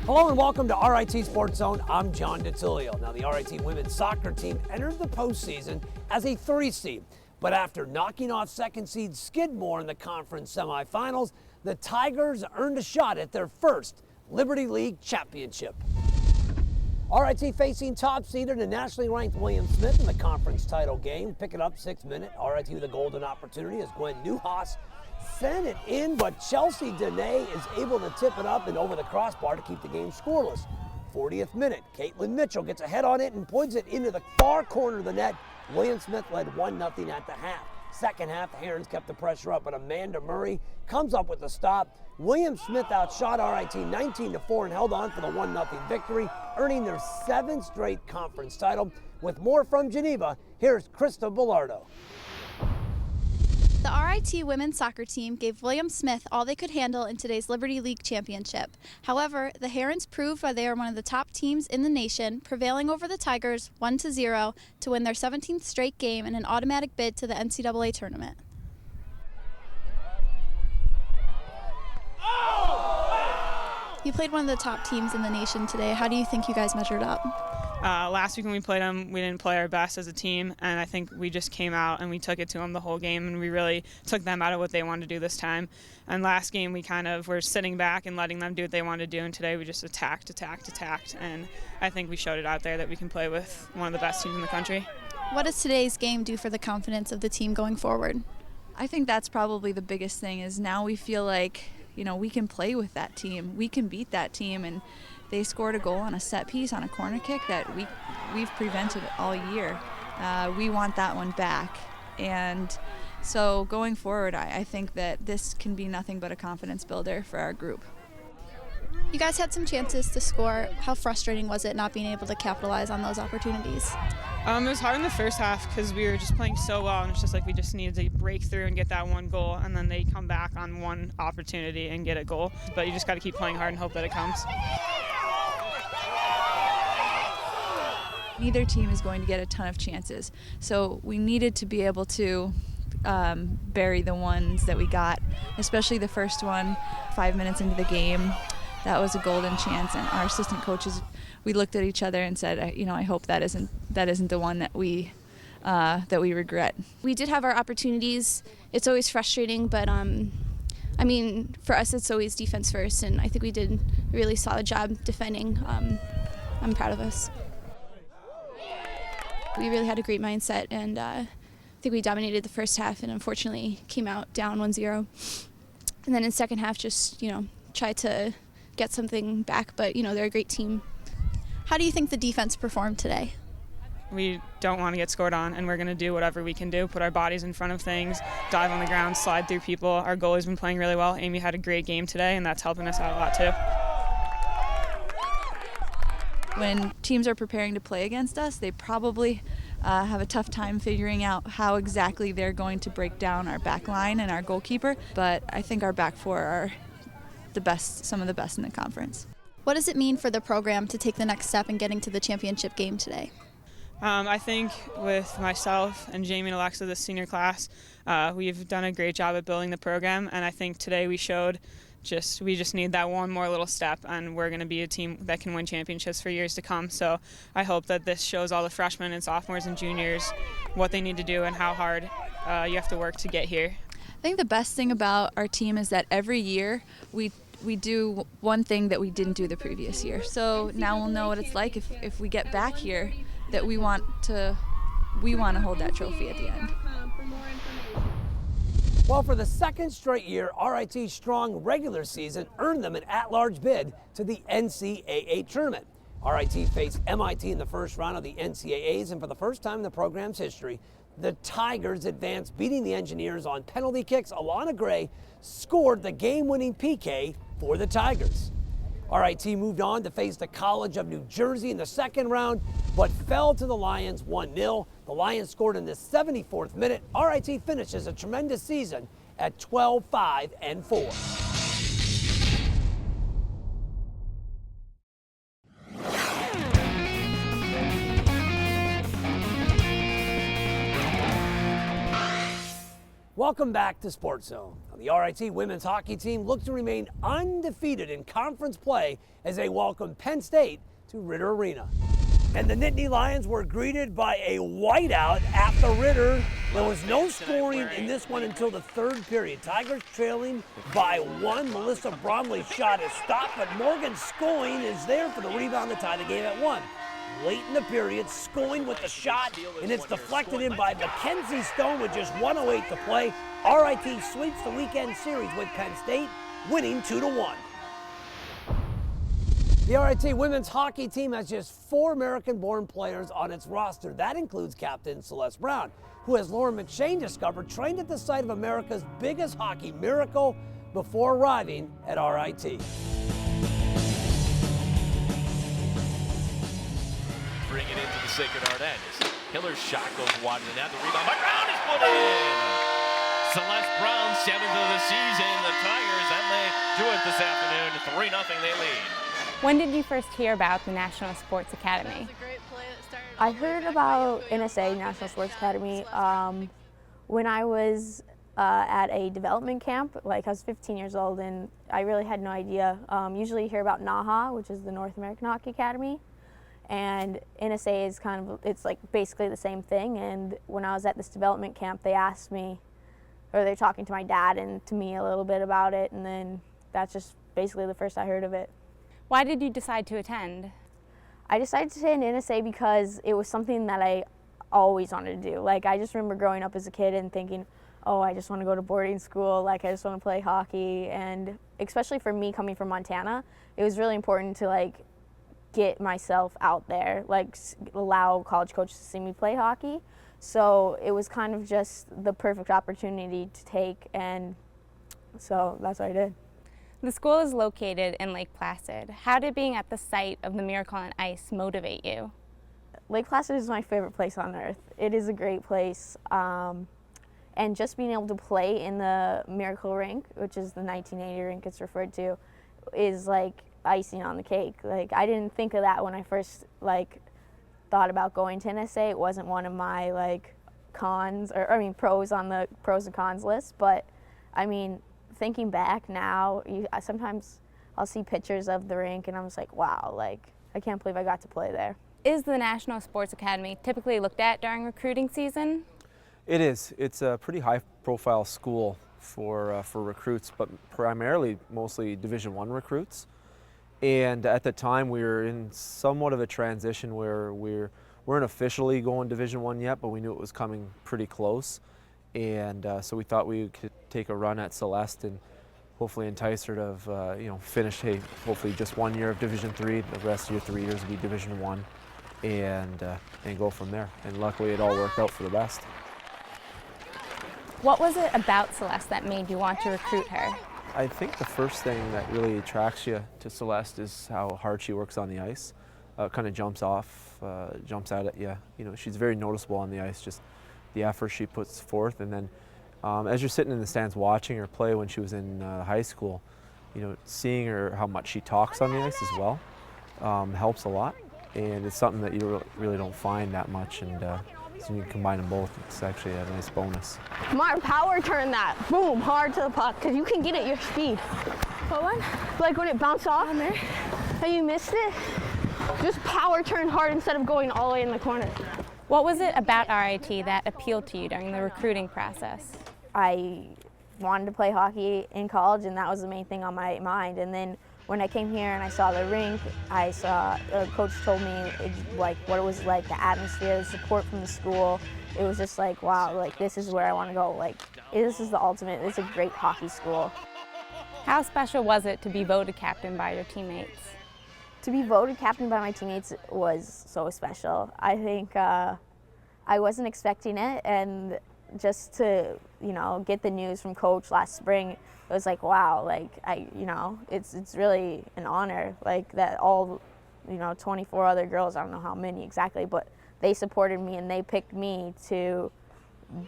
Hello and welcome to RIT SportsZone. I'm John DiTullio. Now, the RIT women's soccer team entered the postseason as a 3 seed, but after knocking off second seed Skidmore in the conference semifinals, the Tigers earned a shot at their first Liberty League championship. RIT facing top-seeded and nationally ranked William Smith in the conference title game. Picking up 6 minutes, RIT with a golden opportunity as Gwen Newhouse sent it in, but Chelsea Dene is able to tip it up and over the crossbar to keep the game scoreless. 40th minute, Caitlin Mitchell gets a head on it and points it into the far corner of the net. William Smith led 1-0 at the half. Second half, the Herons kept the pressure up, but Amanda Murray comes up with the stop. William Smith outshot RIT 19-4 and held on for the 1-0 victory, earning their 7th straight conference title. With more from Geneva, here's Krista Bellardo. The RIT women's soccer team gave William Smith all they could handle in today's Liberty League championship. However, the Herons proved why they are one of the top teams in the nation, prevailing over the Tigers 1-0 to win their 17th straight game and an automatic bid to the NCAA tournament. You played one of the top teams in the nation today. How do you think you guys measured up? Last week when we played them, we didn't play our best as a team, and I think we just came out and we took it to them the whole game, and we really took them out of what they wanted to do this time. And last game we kind of were sitting back and letting them do what they wanted to do, and today we just attacked, and I think we showed it out there that we can play with one of the best teams in the country. What does today's game do for the confidence of the team going forward? I think that's probably the biggest thing is now we feel like, we can play with that team. We can beat that team, and they scored a goal on a set piece, on a corner kick that we've prevented all year. We want that one back. And so going forward, I think that this can be nothing but a confidence builder for our group. You guys had some chances to score. How frustrating was it not being able to capitalize on those opportunities? It was hard in the first half because we were just playing so well, and it's just like we just needed to break through and get that one goal, and then they come back on one opportunity and get a goal. But you just got to keep playing hard and hope that it comes. Neither team is going to get a ton of chances, so we needed to be able to bury the ones that we got, especially the first one 5 minutes into the game. That was a golden chance, and our assistant coaches, we looked at each other and said, I hope that isn't the one that we regret. We did have our opportunities. It's always frustrating, but for us it's always defense first, and I think we did a really solid job defending. I'm proud of us. We really had a great mindset, and I think we dominated the first half and unfortunately came out down 1-0. And then in second half just, tried to get something back, but, they're a great team. How do you think the defense performed today? We don't want to get scored on, and we're going to do whatever we can do, put our bodies in front of things, dive on the ground, slide through people. Our goalie's been playing really well. Amy had a great game today, and that's helping us out a lot too. When teams are preparing to play against us, they probably have a tough time figuring out how exactly they're going to break down our back line and our goalkeeper, but I think our back four are the best, some of the best in the conference. What does it mean for the program to take the next step in getting to the championship game today? I think with myself and Jamie and Alexa, the senior class, we've done a great job at building the program, and I think today we showed we just need that one more little step, and we're going to be a team that can win championships for years to come. So I hope that this shows all the freshmen and sophomores and juniors what they need to do and how hard you have to work to get here. I think the best thing about our team is that every year we do one thing that we didn't do the previous year. So now we'll know what it's like if we get back here, that we want to hold that trophy at the end. Well, for the second straight year, RIT's strong regular season earned them an at-large bid to the NCAA tournament. RIT faced MIT in the first round of the NCAAs, and for the first time in the program's history, the Tigers advanced, beating the Engineers on penalty kicks. Alana Gray scored the game-winning PK for the Tigers. RIT moved on to face the College of New Jersey in the second round, but fell to the Lions 1-0. The Lions scored in the 74th minute. RIT finishes a tremendous season at 12-5-4. Well, Welcome back to SportsZone. The RIT women's hockey team looks to remain undefeated in conference play as they welcome Penn State to Ritter Arena. And the Nittany Lions were greeted by a whiteout at the Ritter. There was no scoring in this one until the third period. Tigers trailing by 1. Melissa Bromley's shot is stopped, but Morgan Scoing is there for the rebound to tie the game at 1. Late in the period, Scoing with the shot, and it's deflected in by Mackenzie Stone with just 1:08 to play. RIT sweeps the weekend series with Penn State, winning 2-1. The RIT women's hockey team has just 4 American-born players on its roster. That includes captain Celeste Brown, who, as Lauren McShane discovered, trained at the site of America's biggest hockey miracle before arriving at RIT. Bring it into the Sacred Heart end. Hiller's shot goes wide and out. The rebound by Brown is put in. Celeste Brown, 7th of the season. The Tigers, and they do it this afternoon. 3-0 they lead. When did you first hear about the National Sports Academy? I heard about NSA, National Sports Academy, when I was at a development camp. Like, I was 15 years old, and I really had no idea. Usually you hear about NAHA, which is the North American Hockey Academy, and NSA is kind of, it's like basically the same thing. And when I was at this development camp, they asked me, or they're talking to my dad and to me a little bit about it, and then that's just basically the first I heard of it. Why did you decide to attend? I decided to attend NSA because it was something that I always wanted to do. Like, I just remember growing up as a kid and thinking, oh, I just want to go to boarding school, like I just want to play hockey. And especially for me coming from Montana, it was really important to like get myself out there, like allow college coaches to see me play hockey. So it was kind of just the perfect opportunity to take, and so that's what I did. The school is located in Lake Placid. How did being at the site of the Miracle on Ice motivate you? Lake Placid is my favorite place on earth. It is a great place. And just being able to play in the Miracle rink, which is the 1980 rink it's referred to, is like icing on the cake. Like, I didn't think of that when I first like thought about going to NSA. It wasn't one of my like cons, or I mean pros on the pros and cons list, but I mean, thinking back now, sometimes I'll see pictures of the rink and I'm just like, wow, like I can't believe I got to play there. Is the National Sports Academy typically looked at during recruiting season? It is. It's a pretty high-profile school for recruits, but primarily mostly Division I recruits. And at the time, we were in somewhat of a transition where we weren't officially going Division I yet, but we knew it was coming pretty close. And so we thought we could take a run at Celeste and hopefully entice her to, finish, hopefully just 1 year of Division III. The rest of your 3 years will be Division I, and go from there. And luckily, it all worked out for the best. What was it about Celeste that made you want to recruit her? I think the first thing that really attracts you to Celeste is how hard she works on the ice. Kind of jumps out at you. You know, she's very noticeable on the ice, just the effort she puts forth. And then as you're sitting in the stands watching her play when she was in high school, you know, seeing her, how much she talks on the ice as well, helps a lot. And it's something that you really don't find that much. And so you can combine them both. It's actually a nice bonus. Mark, power turn that. Boom, hard to the puck, because you can get it your speed. What one? Like when it bounced off there and you missed it, just power turn hard instead of going all the way in the corner. What was it about RIT that appealed to you during the recruiting process? I wanted to play hockey in college, and that was the main thing on my mind. And then when I came here and I saw the rink, I saw a coach told me like what it was like, the atmosphere, the support from the school. It was just like, wow, like this is where I want to go. Like this is the ultimate. It's a great hockey school. How special was it to be voted captain by your teammates? To be voted captain by my teammates was so special. I think I wasn't expecting it, and just to get the news from Coach last spring, it was like, wow, like it's really an honor, like that all 24 other girls, I don't know how many exactly, but they supported me and they picked me to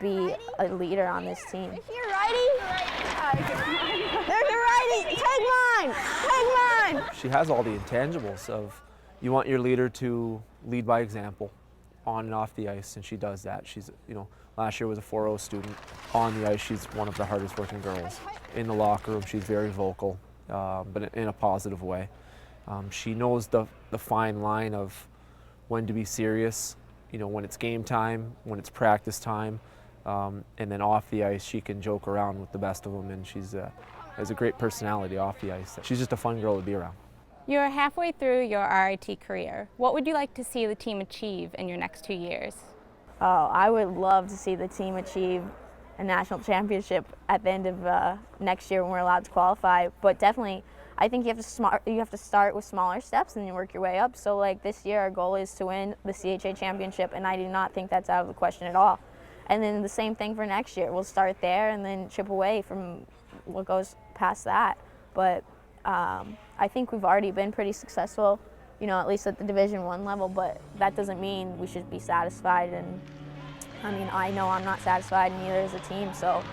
be a leader on this team. Is he a righty? There's a righty. Take mine. Take mine. She has all the intangibles of, you want your leader to lead by example on and off the ice, and she does that. She's, last year was a 4.0 student. On the ice, she's one of the hardest working girls. In the locker room, she's very vocal, but in a positive way. She knows the fine line of when to be serious, when it's game time, when it's practice time, and then off the ice, she can joke around with the best of them, and she's has a great personality off the ice. She's just a fun girl to be around. You're halfway through your RIT career. What would you like to see the team achieve in your next 2 years? Oh, I would love to see the team achieve a national championship at the end of next year when we're allowed to qualify. But definitely, I think you have to start with smaller steps and you work your way up. So like this year, our goal is to win the CHA championship, and I do not think that's out of the question at all. And then the same thing for next year. We'll start there and then chip away from what goes past that. But I think we've already been pretty successful, at least at the Division I level, but that doesn't mean we should be satisfied. And I mean, I know I'm not satisfied, and neither is the team, so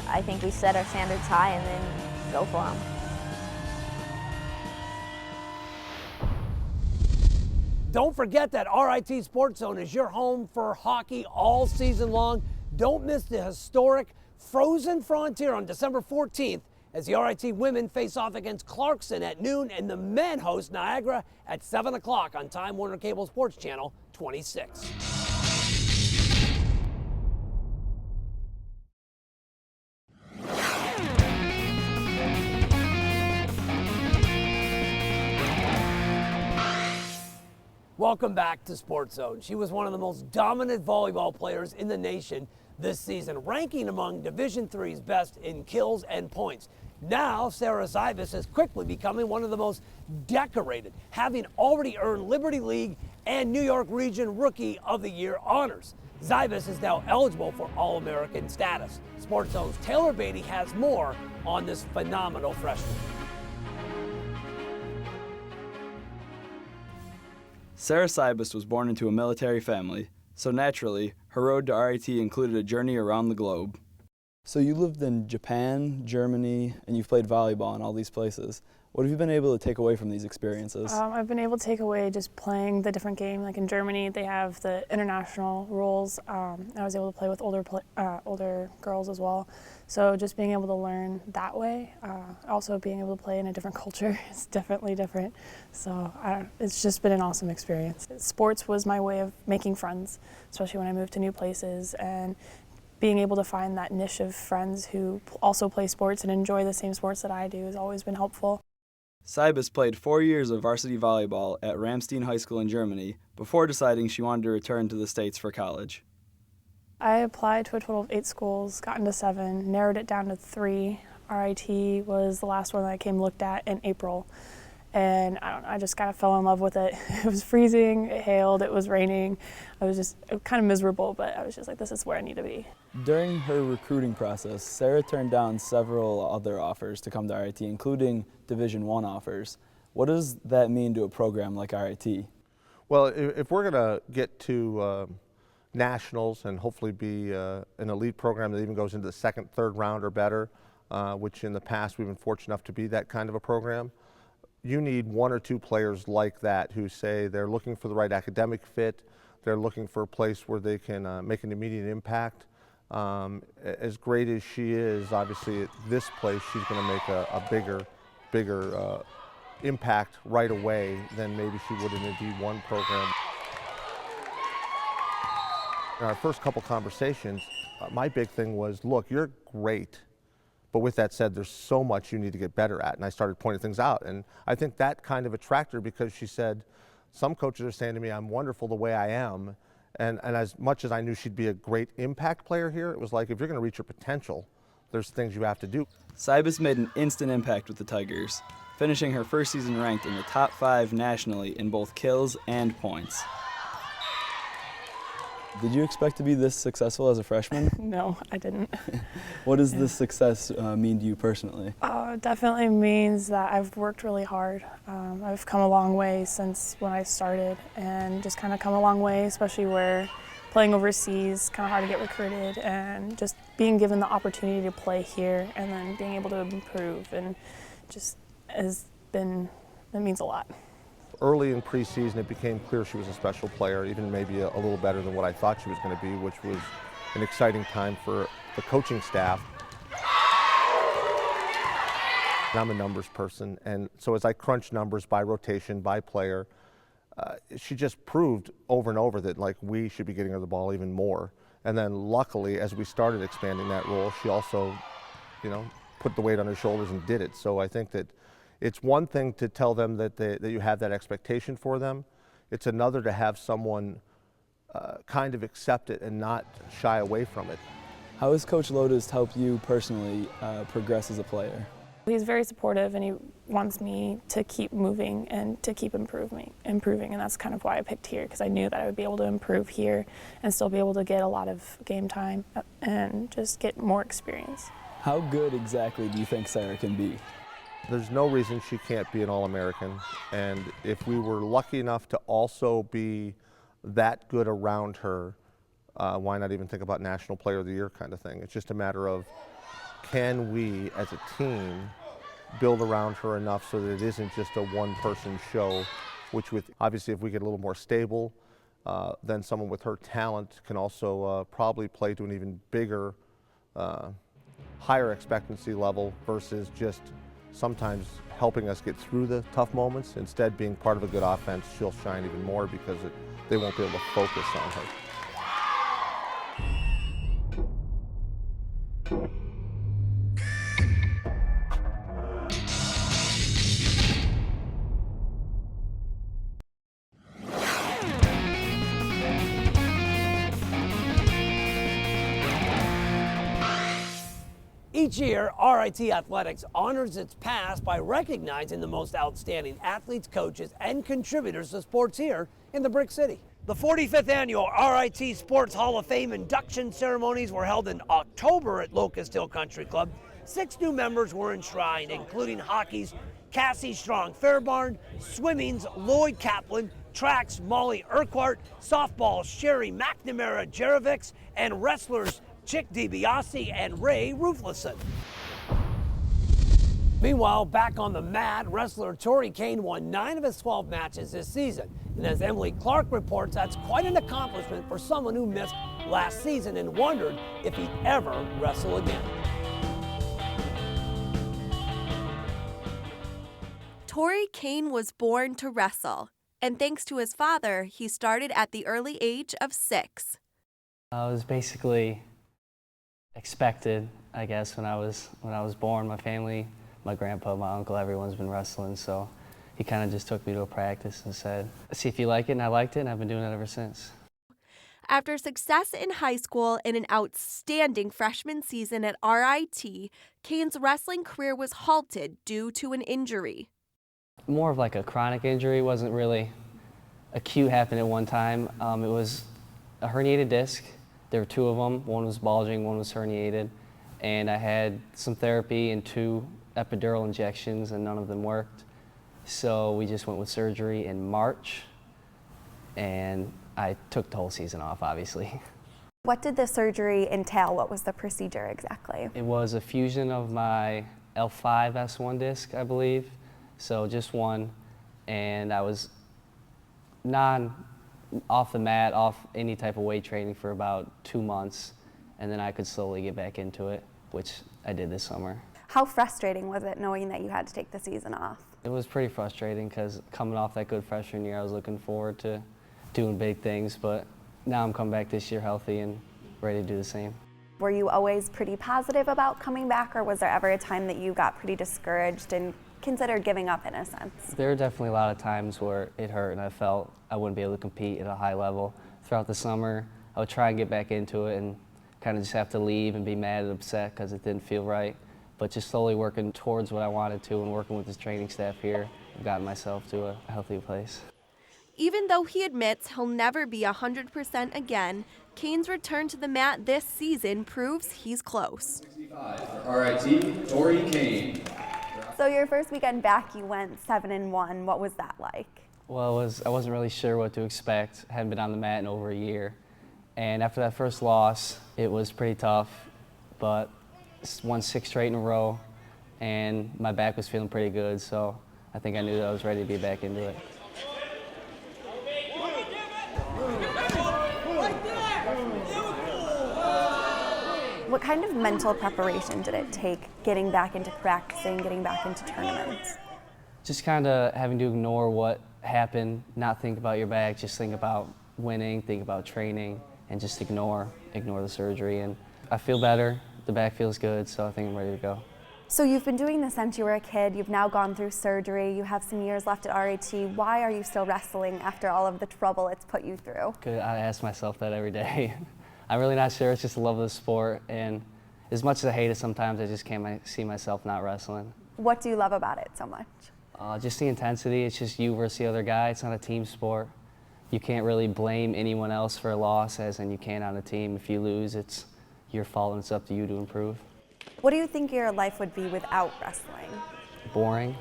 I think we set our standards high and then go for them. Don't forget that RIT SportsZone is your home for hockey all season long. Don't miss the historic Frozen Frontier on December 14th as the RIT women face off against Clarkson at noon, and the men host Niagara at 7 o'clock on Time Warner Cable Sports Channel 26. Welcome back to SportsZone. She was one of the most dominant volleyball players in the nation this season, ranking among Division III's best in kills and points. Now, Sarah Zybis is quickly becoming one of the most decorated, having already earned Liberty League and New York Region Rookie of the Year honors. Zybis is now eligible for All-American status. SportsZone's Taylor Beatty has more on this phenomenal freshman. Sarah Zybis was born into a military family, so naturally, her road to RIT included a journey around the globe. So you lived in Japan, Germany, and you've played volleyball in all these places. What have you been able to take away from these experiences? I've been able to take away just playing the different game. Like in Germany, they have the international rules. I was able to play with older girls as well. So just being able to learn that way. Also being able to play in a different culture is definitely different. So it's just been an awesome experience. Sports was my way of making friends, especially when I moved to new places, and being able to find that niche of friends who also play sports and enjoy the same sports that I do has always been helpful. Zybis played 4 years of varsity volleyball at Ramstein High School in Germany before deciding she wanted to return to the States for college. I applied to a total of 8 schools, got into 7, narrowed it down to 3. RIT was the last one that I came looked at in April. And I just kind of fell in love with it. It was freezing, it hailed, it was raining. I was just kind of miserable, but I was just like, this is where I need to be. During her recruiting process, Sarah turned down several other offers to come to RIT, including Division I offers. What does that mean to a program like RIT? Well, if we're going to get to nationals and hopefully be an elite program that even goes into the second, third round or better, which in the past we've been fortunate enough to be that kind of a program, you need 1 or 2 players like that who say they're looking for the right academic fit, they're looking for a place where they can make an immediate impact. As great as she is, obviously at this place she's going to make a bigger impact right away than maybe she would in a D1 program. In our first couple conversations, my big thing was, look, you're great, but with that said, there's so much you need to get better at. And I started pointing things out. And I think that kind of attracted her because she said, some coaches are saying to me, I'm wonderful the way I am. And as much as I knew she'd be a great impact player here, it was like, if you're going to reach your potential, there's things you have to do. Zybis made an instant impact with the Tigers, finishing her first season ranked in the top 5 nationally in both kills and points. Did you expect to be this successful as a freshman? No, I didn't. What does this success mean to you personally? It definitely means that I've worked really hard. I've come a long way since when I started, and just kind of come a long way, especially where playing overseas, kind of hard to get recruited, and just being given the opportunity to play here and then being able to improve, and just it means a lot. early in preseason, it became clear she was a special player, even maybe a little better than what I thought she was going to be, which was an exciting time for the coaching staff. I'm a numbers person, and so as I crunch numbers by rotation, by player, she just proved over and over that like we should be getting her the ball even more. And then luckily, as we started expanding that role, she also, put the weight on her shoulders and did it. So I think that it's one thing to tell them that you have that expectation for them. It's another to have someone kind of accept it and not shy away from it. How has Coach Lotus helped you personally progress as a player? He's very supportive, and he wants me to keep moving and to keep improving, and that's kind of why I picked here, because I knew that I would be able to improve here and still be able to get a lot of game time and just get more experience. How good exactly do you think Sarah can be? There's no reason she can't be an All-American, and if we were lucky enough to also be that good around her, why not even think about National Player of the Year kind of thing? It's just a matter of, can we as a team build around her enough so that it isn't just a one-person show, which with obviously if we get a little more stable, then someone with her talent can also probably play to an even bigger, higher expectancy level versus just sometimes helping us get through the tough moments. Instead, being part of a good offense, she'll shine even more because they won't be able to focus on her. Each year, RIT Athletics honors its past by recognizing the most outstanding athletes, coaches, and contributors to sports here in the Brick City. The 45th annual RIT Sports Hall of Fame induction ceremonies were held in October at Locust Hill Country Club. 6 new members were enshrined, including hockey's Cassie Strong-Fairbarn, swimming's Lloyd Kaplan, track's Molly Urquhart, softball's Sherry McNamara-Jerovics, and wrestlers Chick DiBiase and Ray Ruthlesson. Meanwhile, back on the mat, wrestler Tori Kane won 9 of his 12 matches this season. And as Emily Clark reports, that's quite an accomplishment for someone who missed last season and wondered if he'd ever wrestle again. Tori Kane was born to wrestle, and thanks to his father, he started at the early age of 6. I was basically expected, I guess, when I was born. My family, my grandpa, my uncle, everyone's been wrestling, so he kind of just took me to a practice and said, see if you like it, and I liked it, and I've been doing it ever since. After success in high school and an outstanding freshman season at RIT, Kane's wrestling career was halted due to an injury. More of like a chronic injury, wasn't really acute, happened at one time. It was a herniated disc. There were 2 of them. One was bulging, one was herniated. And I had some therapy and 2 epidural injections, and none of them worked. So we just went with surgery in March, and I took the whole season off, obviously. What did the surgery entail? What was the procedure exactly? It was a fusion of my L5 S1 disc, I believe. So just one, and I was off the mat, off any type of weight training for about 2 months, and then I could slowly get back into it, which I did this summer. How frustrating was it knowing that you had to take the season off? It was pretty frustrating because coming off that good freshman year, I was looking forward to doing big things, but now I'm coming back this year healthy and ready to do the same. Were you always pretty positive about coming back, or was there ever a time that you got pretty discouraged and considered giving up in a sense? There were definitely a lot of times where it hurt and I felt I wouldn't be able to compete at a high level. Throughout the summer, I would try and get back into it and kind of just have to leave and be mad and upset because it didn't feel right. But just slowly working towards what I wanted to and working with this training staff here, I've gotten myself to a healthy place. Even though he admits he'll never be 100% again, Kane's return to the mat this season proves he's close. 65 for RIT, Tori Kane. So your first weekend back, you went 7-1. What was that like? Well, I wasn't really sure what to expect. I hadn't been on the mat in over a year. And after that first loss, it was pretty tough, but won 6 straight in a row, and my back was feeling pretty good, so I think I knew that I was ready to be back into it. What kind of mental preparation did it take getting back into practicing, getting back into tournaments? Just kind of having to ignore what happened, not think about your back, just think about winning, think about training, and just ignore the surgery. And I feel better, the back feels good, so I think I'm ready to go. So you've been doing this since you were a kid, you've now gone through surgery, you have some years left at RIT. Why are you still wrestling after all of the trouble it's put you through? Good, I ask myself that every day. I'm really not sure, it's just the love of the sport, and as much as I hate it sometimes, I just can't see myself not wrestling. What do you love about it so much? Just the intensity, it's just you versus the other guy, it's not a team sport. You can't really blame anyone else for a loss, as in you can on a team. If you lose, it's your fault and it's up to you to improve. What do you think your life would be without wrestling? Boring.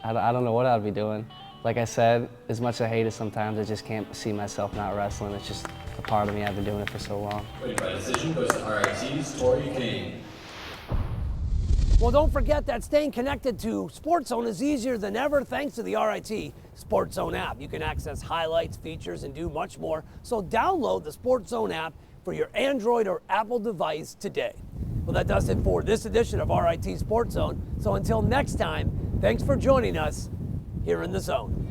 I don't know what I'd be doing. Like I said, as much as I hate it sometimes, I just can't see myself not wrestling. It's just a part of me. I've been doing it for so long. Waiting by decision goes to RIT's Tori Kane. Well, don't forget that staying connected to SportsZone is easier than ever thanks to the RIT SportsZone app. You can access highlights, features, and do much more. So download the SportsZone app for your Android or Apple device today. Well, that does it for this edition of RIT SportsZone. So until next time, thanks for joining us here in the Zone.